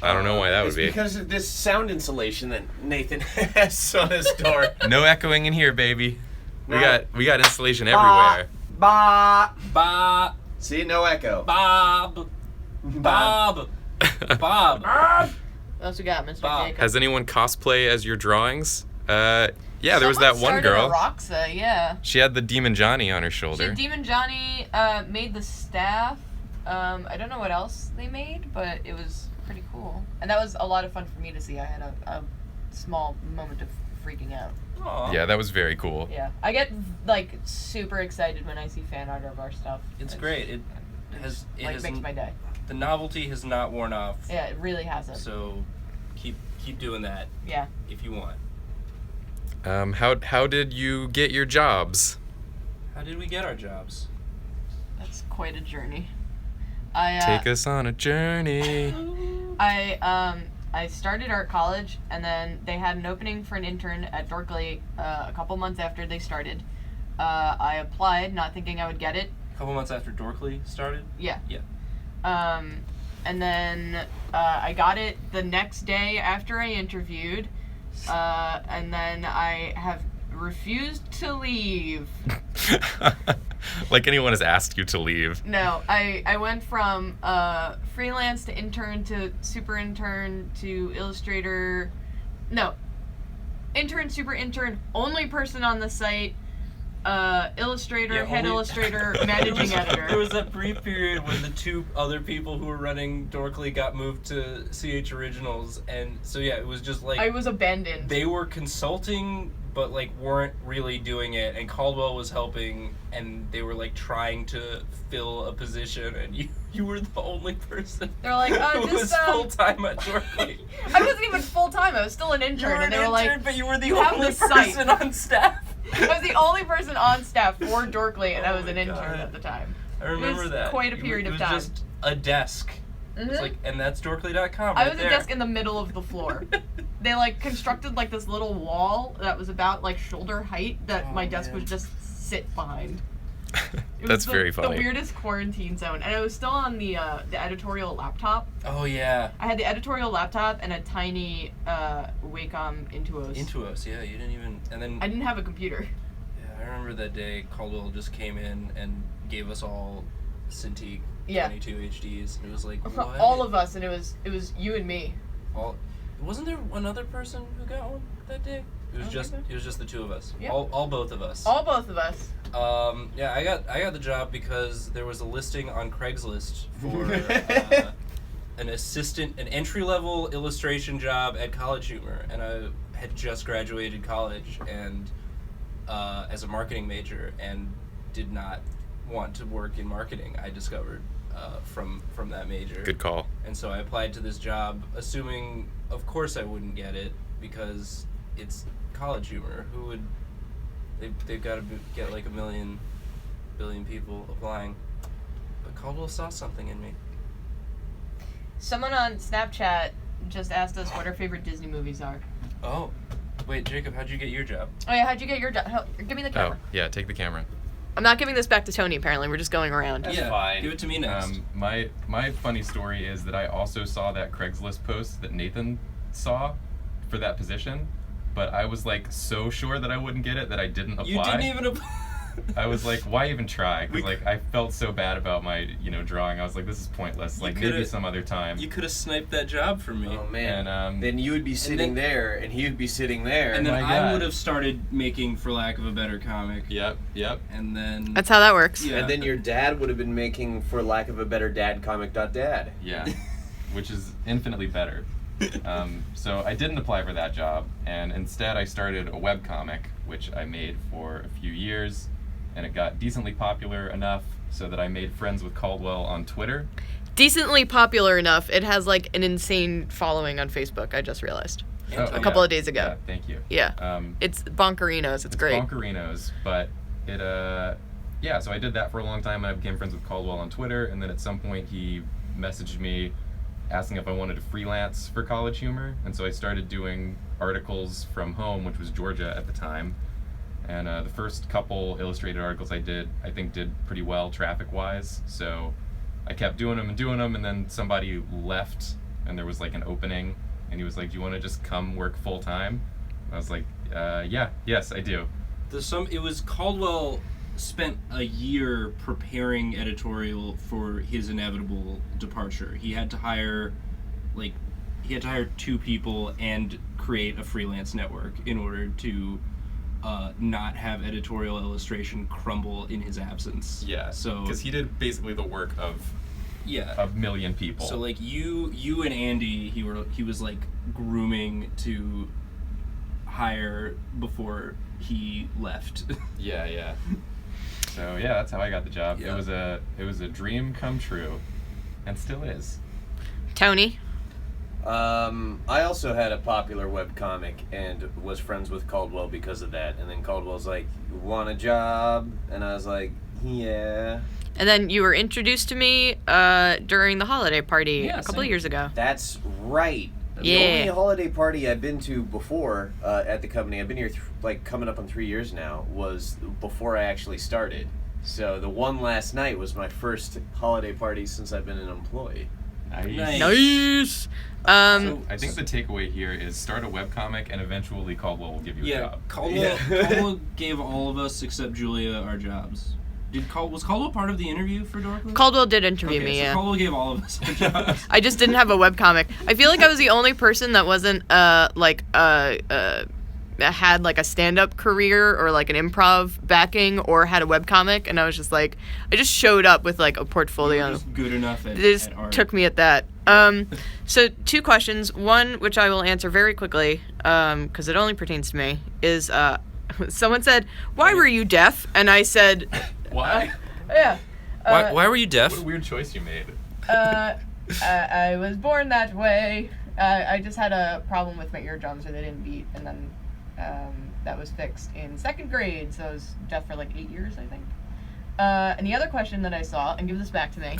I don't know why that would It's be. because of this sound insulation that Nathan has on his door. No echoing in here, baby. We No. got installation everywhere. Ba. Bob, See, no echo. Bob, Bob, Bob. What else we got, Mr. Bob. Jacob? Has anyone cosplay as your drawings? Yeah, there was Someone that one started girl. A Roxa, yeah. She had the Demon Johnny on her She, shoulder. Demon Johnny made the staff. I don't know what else they made, but it was pretty cool. And that was a lot of fun for me to see. I had a small moment of freaking out. Aw. Yeah, that was very cool. Yeah. I get, like, super excited when I see fan art of our stuff. It's great. It Like, makes my day. The novelty has not worn off. Yeah, it really hasn't. So keep doing that Yeah. if you want. How did you get your jobs? How did we get our jobs? That's quite a journey. Take us on a journey. I started art college, and then they had an opening for an intern at Dorkley a couple months after they started. I applied, not thinking I would get it. A couple months after Dorkley started. Yeah. Yeah. And then I got it the next day after I interviewed, and then I have refused to leave. Like anyone has asked you to leave. No, I went from freelance to intern to super intern to illustrator. No, intern, super intern, only person on the site, illustrator, Yeah, head only- illustrator, managing editor. There was that brief period when the two other people who were running Dorkley got moved to CH Originals, and so yeah, it was just like I was abandoned. they were consulting but like weren't really doing it, and Caldwell was helping, and they were like trying to fill a position, and you were the only person They're like, who just, was full time at Dorkley. I wasn't even full time. I was still an intern, You were and an they were intern, like, but you were the "You have only the site." person on staff. I was the only person on staff for Dorkley, and I Oh was my an intern God. at the time. I remember was that. quite a period it of was time. just a desk. It's Mhm. like, and that's Dorkley.com. I right was there. a desk in the middle of the floor. They like constructed like this little wall that was about like shoulder height that Oh, my desk man. would just sit behind. It That's was very the funny. weirdest quarantine zone, and I was still on the editorial laptop. Oh yeah. I had the editorial laptop and a tiny Wacom Intuos. Intuos, yeah, you didn't even, and then I didn't have a computer. yeah, I remember that day Caldwell just came in and gave us all Cintiq Yeah. 22 HDs, and it was like what? All of us, and it was you and me. all. Wasn't there another person who got one that day? It was I don't just think so. it was just the two of us. Yep. All both of us. All both of us. Yeah, I got the job because there was a listing on Craigslist for an entry-level illustration job at College Humor, and I had just graduated college and as a marketing major, and did not want to work in marketing. I discovered from that major. Good call. And so I applied to this job, assuming, of course, I wouldn't get it because it's College Humor. Who would? They've got to get like 1 billion people applying. But Caldwell saw something in me. Someone on Snapchat just asked us what our favorite Disney movies are. Oh, wait, Jacob, how'd you get your job? Oh yeah, how'd you get your job? Give me the camera. Oh, yeah, take the camera. I'm not giving this back to Tony, apparently. We're just going around. That's fine. Give it to me next. My funny story is that I also saw that Craigslist post that Nathan saw for that position, but I was like so sure that I wouldn't get it that I didn't apply. You didn't even apply. I was like, why even try? Because like I felt so bad about my drawing. I was like, this is pointless. Like maybe some other time. You could have sniped that job from me. Oh man. And, then you would be sitting there, and he would be sitting there. And then my I God. would have started making, for lack of a better comic. Yep. And then. That's how that works. Yeah. And then your dad would have been making, for lack of a better dad, comic.dad. Yeah, which is infinitely better. So I didn't apply for that job, and instead I started a webcomic, which I made for a few years, and it got decently popular enough so that I made friends with Caldwell on Twitter. Decently popular enough. It has like an insane following on Facebook, I just realized. A couple of days ago. Yeah, thank you. Yeah. It's bonkerinos. It's great. Bonkerinos, but it, so I did that for a long time, and I became friends with Caldwell on Twitter, and then at some point he messaged me asking if I wanted to freelance for College Humor, and so I started doing articles from home, which was Georgia at the time, and the first couple illustrated articles I think did pretty well traffic-wise, so I kept doing them, and then somebody left, and there was like an opening, and he was like, do you want to just come work full-time? I was like, yes, I do. It was Caldwell spent a year preparing editorial for his inevitable departure. He had to hire 2 people and create a freelance network in order to not have editorial illustration crumble in his absence. Yeah, so because he did basically the work of a million people. So like you and Andy, he was like grooming to hire before he left. Yeah. So yeah, that's how I got the job. Yeah. It was a dream come true, and still is. Tony? I also had a popular webcomic and was friends with Caldwell because of that. And then Caldwell's like, "You want a job?" And I was like, "Yeah." And then you were introduced to me during the holiday party a couple of years ago. That's right. The only holiday party I've been to before at the company, I've been here coming up on 3 years now, was before I actually started. So the one last night was my first holiday party since I've been an employee. Nice. So I think the takeaway here is start a webcomic, and eventually Caldwell will give you a job. Caldwell gave all of us except Julia our jobs. Was Caldwell part of the interview for Dorkly? Caldwell did interview me, so yeah. Caldwell gave all of us our jobs. I just didn't have a webcomic. I feel like I was the only person that wasn't had like a stand-up career or like an improv backing or had a webcomic, and I was just like, I just showed up with like a portfolio. You were just good enough at They just at art. took me at that. So 2 questions. One, which I will answer very quickly, because it only pertains to me, is someone said, "Why were you deaf?" And I said, Why? "Yeah." Why were you deaf? What a weird choice you made. I was born that way. I just had a problem with my eardrums where they didn't beat, and then that was fixed in 2nd grade, so I was deaf for like 8 years, I think. And the other question that I saw, and give this back to me,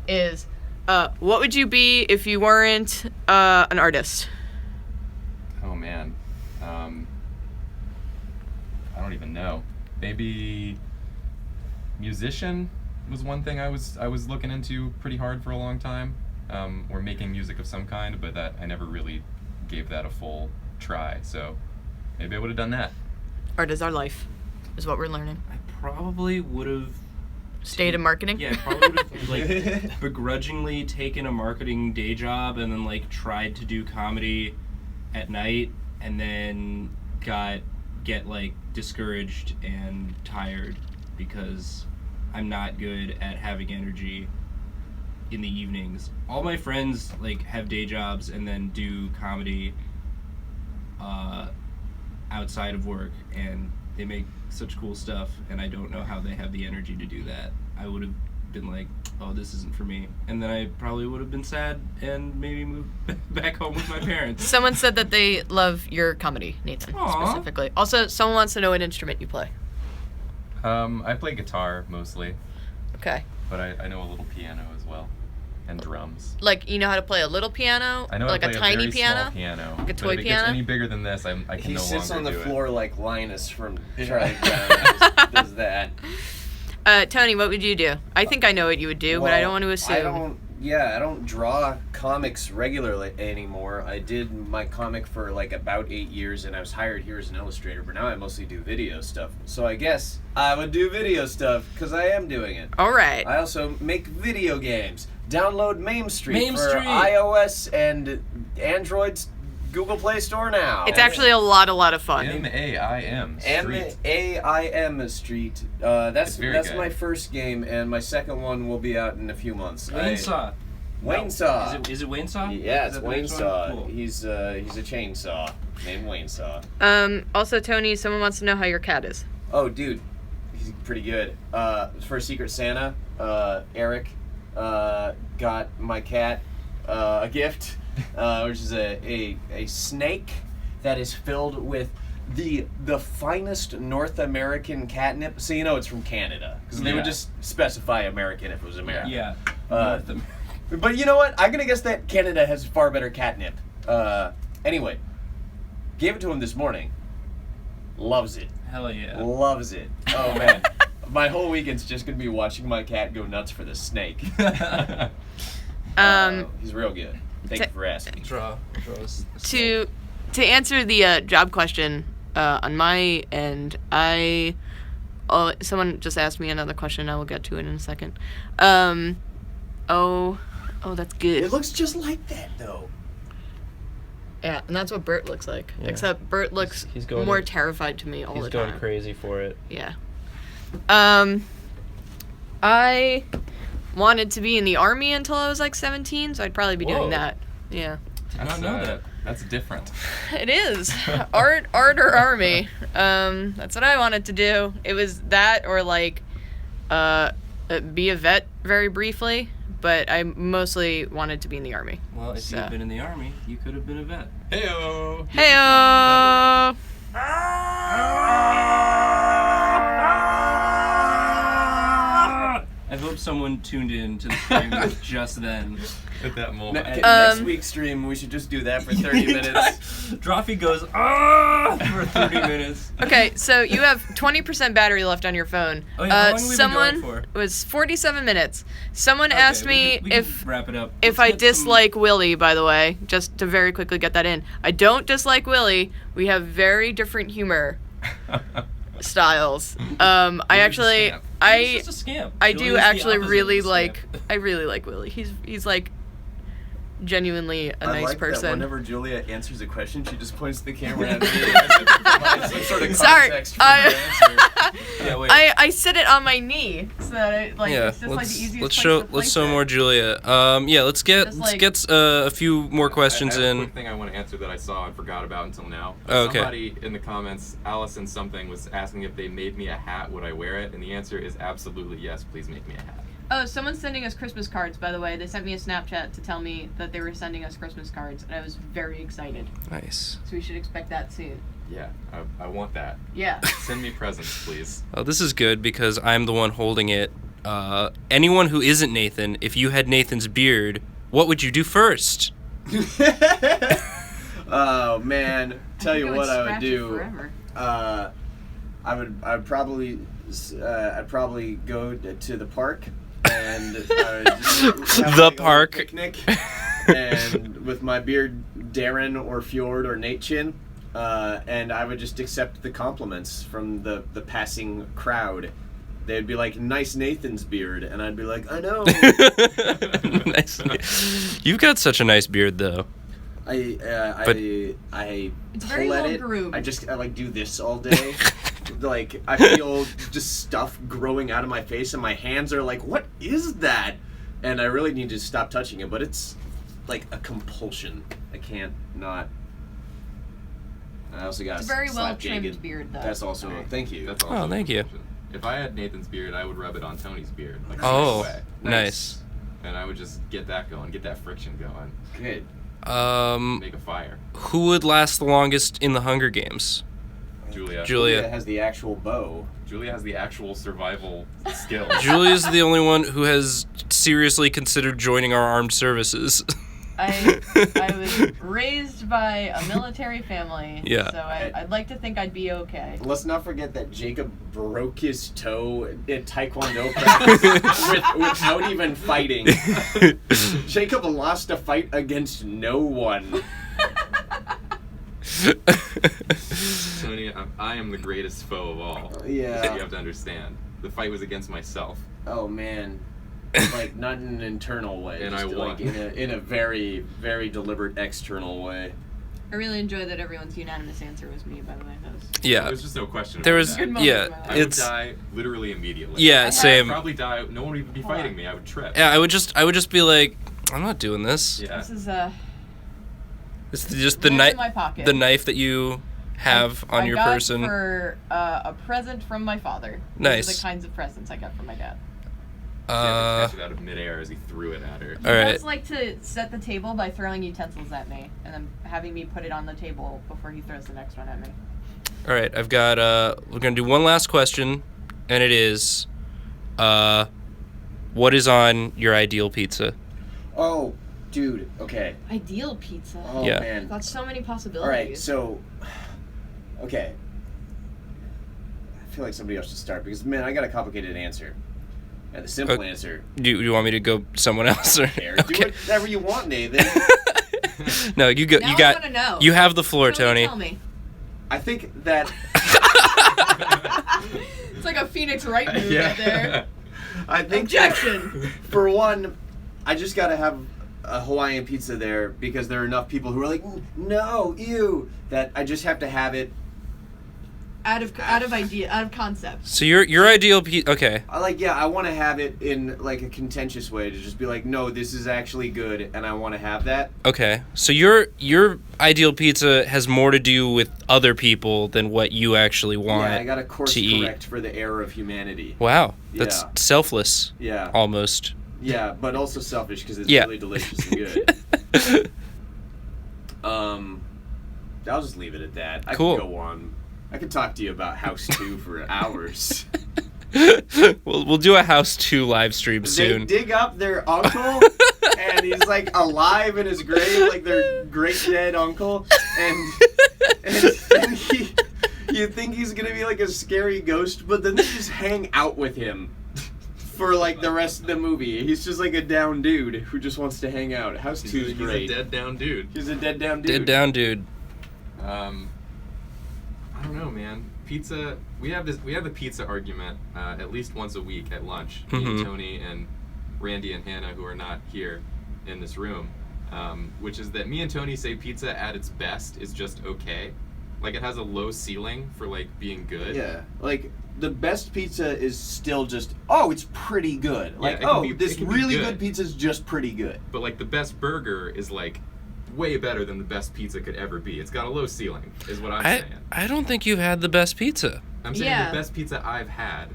is what would you be if you weren't an artist? Oh man, I don't even know. Maybe musician was one thing I was looking into pretty hard for a long time, or making music of some kind, but that I never really gave that a full try. So maybe I would have done that. Art is our life, is what we're learning. I probably would have Stayed in marketing? Yeah, probably would have like begrudgingly taken a marketing day job and then like tried to do comedy at night and then get like discouraged and tired because I'm not good at having energy in the evenings. All my friends like have day jobs and then do comedy outside of work, and they make such cool stuff, and I don't know how they have the energy to do that. I would have been like, oh, this isn't for me, and then I probably would have been sad and maybe moved back home with my parents. Someone said that they love your comedy, Nathan, Aww. specifically. Also, someone wants to know what instrument you play. I play guitar mostly, Okay. but I know a little piano as well. and drums. Like, you know how to play a little piano? I know like how to a play tiny very piano? small piano. Like a toy but if it piano? gets any bigger than this, I can He no sits longer on the do floor like Linus from Charlie Brown. Just does that. Tony, what would you do? I think I know what you would do, but I don't want to assume. I don't draw comics regularly anymore. I did my comic for like about 8 years, and I was hired here as an illustrator, but now I mostly do video stuff. So I guess I would do video stuff, because I am doing it. All right. I also make video games. Download Mame Street Mame for Street. iOS and Android's Google Play Store now. It's actually a lot of fun. MAIM Street. MAIM Street. That's good. my first game, and my second one will be out in a few months. Waynesaw. Waynesaw. Is it Waynesaw? Yeah, Is it's that the next one? Waynesaw. Cool. He's a chainsaw named Waynesaw. Also, Tony, someone wants to know how your cat is. Oh, dude, he's pretty good. For Secret Santa, Eric got my cat a gift, which is a snake that is filled with the finest North American catnip. So you know it's from Canada, because they would just specify American if it was American. Yeah. North America. But you know what? I'm gonna guess that Canada has far better catnip. Anyway, gave it to him this morning. Loves it. Hell yeah. Loves it. Oh man, my whole weekend's just gonna be watching my cat go nuts for the snake. He's real good. Thank you for asking. Draws. To answer the job question on my end, someone just asked me another question. I will get to it in a second. Oh, that's good. It looks just like that though. Yeah, and that's what Bert looks like. Yeah. Except Bert looks He's going more terrified to me all He's the time. going crazy for it. Yeah. I wanted to be in the army until I was like 17, so I'd probably be Whoa. doing that. Yeah. Did not know that. That's different. It is. Art or army. That's what I wanted to do. It was that or like be a vet very briefly, but I mostly wanted to be in the army. Well, if you had been in the army, you could have been a vet. Heyo. Heyo! I hope someone tuned in to the stream just then. At that moment. Next week's stream, we should just do that for 30 minutes. Drawfee goes for 30 minutes. Okay, so you have 20% battery left on your phone. Oh, yeah, how long have we been someone going for? was 47 minutes. Someone Okay, asked we me can if wrap it up. if Let's I get some- dislike Willie, by the way, just to very quickly get that in. I don't dislike Willie. We have very different humor styles. I actually, scamp. He's just a scamp. I Julia's do the actually opposite really of a like. scamp. I really like Willie. He's like genuinely a I nice like that person. whenever Julia answers a question, she just points the camera at me as if to provide some sort of Sorry, context for her answer. Yeah, wait. I sit it on my knee so that it, like Yeah, it's just like the easiest let's place show to place show it. more Julia. Yeah, let's get Just let's like- get a few more questions I have a in. quick thing I want to answer that I saw and forgot about until now. Oh, okay. Somebody in the comments, Allison something, was asking if they made me a hat, would I wear it? And the answer is absolutely yes. Please make me a hat. Oh, someone's sending us Christmas cards, by the way. They sent me a Snapchat to tell me that they were sending us Christmas cards, and I was very excited. Nice. So we should expect that soon. Yeah, I want that. Yeah. Send me presents, please. Oh, this is good because I'm the one holding it. Anyone who isn't Nathan, if you had Nathan's beard, what would you do first? Oh man, tell you think what I would scratch it do. forever. I'd probably go to the park and just have The like a park. picnic, and with my beard, Darren or Fjord or Nate Chin, and I would just accept the compliments from the passing crowd. They'd be like, "Nice Nathan's beard," and I'd be like, "I know." Nice. You've got such a nice beard, though. I It's very pull at well it. groomed. I like do this all day. Like I feel just stuff growing out of my face, and my hands are like, "What is that?" And I really need to stop touching it, but it's like a compulsion. I can't not. I also got It's a very slap well-trimmed jagged. beard, though. That's also thank you. That's Oh, also thank a you. option. If I had Nathan's beard, I would rub it on Tony's beard. Like Oh, straight away. nice. And I would just get that going, get that friction going, Good. make a fire. Who would last the longest in the Hunger Games? Julia. Julia. has the actual bow. Julia has the actual survival skills. Julia's the only one who has seriously considered joining our armed services. I was raised by a military family, Yeah. so I'd like to think I'd be okay. Let's not forget that Jacob broke his toe in Taekwondo practice without even fighting. Jacob lost a fight against no one. Tony, I am the greatest foe of all. Yeah. You have to understand. The fight was against myself. Oh man. Like not in an internal way, And just I like won. in a very, very deliberate external way. I really enjoy that everyone's unanimous answer was me, by the way. That was Yeah. There's just no question There about was, that. Good moment yeah, in my life. I would it's, die literally immediately. yeah, had- same. I'd probably die. No one would even be Hold fighting on. me. I would trip. Yeah, I would just be like, I'm not doing this. Yeah. This is It's just the hands knife, in my pocket. the knife that you have on your I got person. for a present from my father. These Nice. are the kinds of presents I got from my dad. She had to catch it out of midair as he threw it at her. He All right. does like to set the table by throwing utensils at me, and then having me put it on the table before he throws the next one at me. All right, I've got. We're gonna do one last question, and it is, what is on your ideal pizza? Oh, dude. Okay. Ideal pizza. Oh Yeah. man. Got so many possibilities. All right. So, okay. I feel like somebody else should start because man, I got a complicated answer. And the simple Okay. answer. Do you want me to go someone else or? There. Do whatever you want, Nathan. No, you go. Now You I got. wanna know. You have the floor, Tony. Tell me. I think that. It's like a Phoenix Wright move right there. I think Objection. for one, I just gotta have a Hawaiian pizza there because there are enough people who are like, no, ew, that I just have to have it. Out of concept. So your ideal pizza. Okay. I want to have it in like a contentious way to just be like, no, this is actually good, and I want to have that. Okay. So your ideal pizza has more to do with other people than what you actually want. Yeah, I got to course to eat. correct for the error of humanity. Wow, that's Yeah. selfless. Yeah, Almost. yeah, but also selfish because it's Yeah. really delicious and good. I'll just leave it at that. I Cool. could go on. I could talk to you about House 2 for hours. we'll do a House 2 live stream They soon. dig up their uncle, and he's like alive in his grave, like their great dead uncle, and you think he's gonna be like a scary ghost, but then they just hang out with him for like the rest of the movie. He's just like a down dude who just wants to hang out. House 2 is He's great. a dead down dude. He's a dead down dude. Dead down, dude. I don't know, man. Pizza. We have the pizza argument at least once a week at lunch. Me and Mhm. Tony and Randy and Hannah, who are not here in this room, which is that me and Tony say pizza at its best is just okay. Like it has a low ceiling for like being good. Yeah, like the best pizza is still just it's pretty good. Like it can be- this it can be really good. good pizza is just pretty good. But like the best burger is like way better than the best pizza could ever be. It's got a low ceiling, is what I'm saying. I don't think you've had the best pizza. I'm saying Yeah. the best pizza I've had.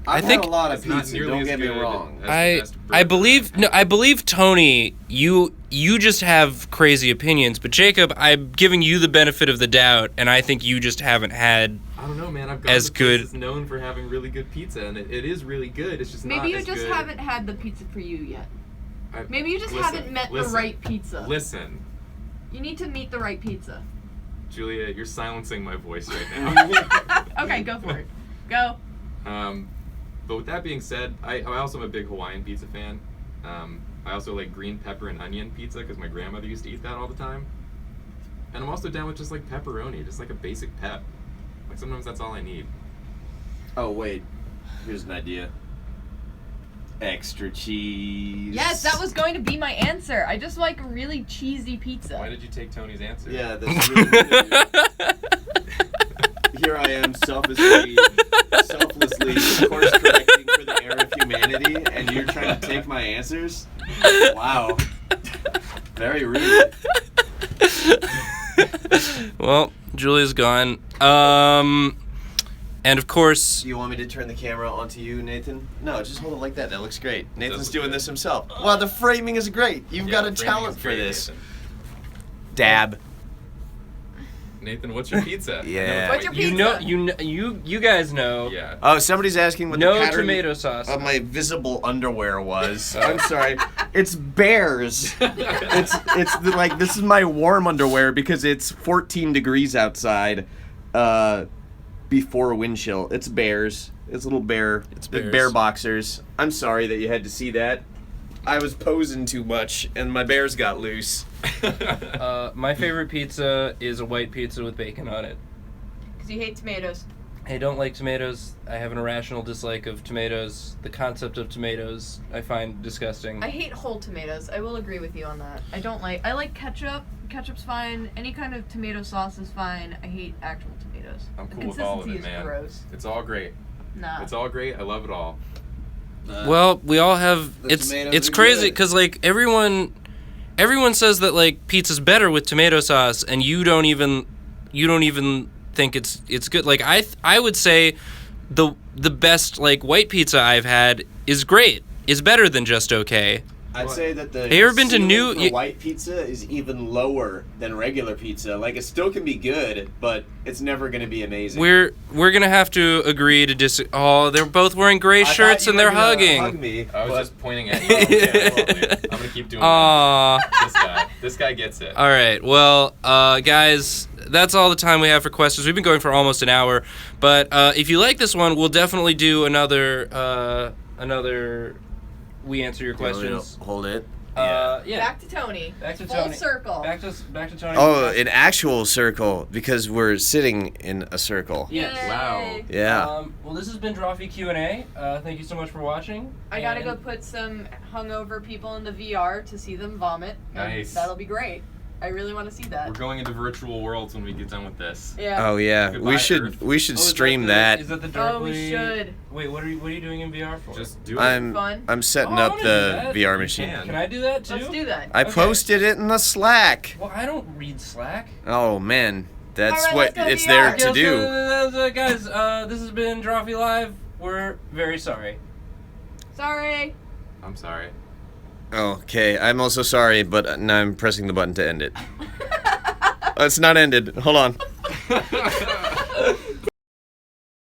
I've think had a lot of It's not pizza. nearly Don't as get me good wrong. as the best I burger believe I've had. I believe Tony, you just have crazy opinions, but Jacob, I'm giving you the benefit of the doubt, and I think you just haven't had. I don't know, man. I've gone as to good- places known for having really good pizza, and it is really good. It's just not Maybe you as just good. haven't had the pizza for you yet. I- Maybe you just listen, haven't met the listen, right pizza. Listen, You need to meet the right pizza. Julia, you're silencing my voice right now. Okay, go for it. Go. But with that being said, I also am a big Hawaiian pizza fan. I also like green pepper and onion pizza because my grandmother used to eat that all the time. And I'm also down with just like pepperoni, just like a basic pep. Like sometimes that's all I need. Oh wait, here's an idea. Extra cheese. Yes, that was going to be my answer. I just like really cheesy pizza. Why did you take Tony's answer? Yeah, that's really good. Here I am, selflessly course correcting for the error of humanity, and you're trying to take my answers? Wow. Very rude. Well, Julia's gone. And of course, Do you want me to turn the camera onto you, Nathan? No, just hold it like that. That looks great. Nathan's does look doing good. this himself. Wow, the framing is great. You've got a the framing talent is for great, this. Nathan. Dab. Nathan, what's your pizza? Yeah. What's your You know, you guys know. Yeah. Oh, somebody's asking what No the pattern tomato sauce. of my visible underwear was. I'm sorry. It's bears. Like this is my warm underwear because it's 14 degrees outside. Before wind chill. It's bears. It's little bear. It's the bears. bear boxers. I'm sorry that you had to see that. I was posing too much and my bears got loose. My favorite pizza is a white pizza with bacon on it. Because you hate tomatoes. I don't like tomatoes. I have an irrational dislike of tomatoes. The concept of tomatoes I find disgusting. I hate whole tomatoes. I will agree with you on that. I like ketchup. Ketchup's fine. Any kind of tomato sauce is fine. I hate actual tomatoes. I'm The cool with all of consistency it, is man. gross. It's all great. Nah. It's all great. I love it all. Well, we all have. The It's tomatoes are crazy good. because like everyone says that like pizza's better with tomato sauce, and you don't even think it's good. Like I would say the best like white pizza I've had is great. Is better than just okay. I'd say that the Have you ever been to ceiling New- for you- white pizza is even lower than regular pizza. Like it still can be good, but it's never going to be amazing. We're gonna have to agree to dis. Oh, they're both wearing gray I thought shirts you and were they're gonna hugging. Hug me, I was but- just pointing at you. Yeah, I'm gonna keep doing Aw. that. This guy gets it. All right. Well, guys, that's all the time we have for questions. We've been going for almost an hour, but if you like this one, we'll definitely do another. We answer your questions. Hold it. Yeah. Back to Tony. Back to Full Tony. circle. Back to Tony. Oh, an actual circle because we're sitting in a circle. Yes. Yay. Wow. Yeah. Well, this has been Drawfee Q&A. Thank you so much for watching. I gotta And- go put some hungover people into VR to see them vomit. and Nice. That'll be great. I really want to see that. We're going into virtual worlds when we get done with this. Yeah. Oh yeah. Goodbye, Earth. We should Oh, is stream the- that. Is that the Oh, darkly... we should. Wait, what are you doing in VR for? Just do it. Fun. I'm setting Oh, I up wanna the do that. VR You machine. can. Can I do that too? Let's do that. I Okay. posted it in the Slack. Well, I don't read Slack. Oh man, that's Alright, what let's go it's VR. there Okay, to do. Guys, this has been Drawfee Live. We're very sorry. Sorry. I'm sorry. Okay, I'm also sorry, but now I'm pressing the button to end it. It's not ended. Hold on.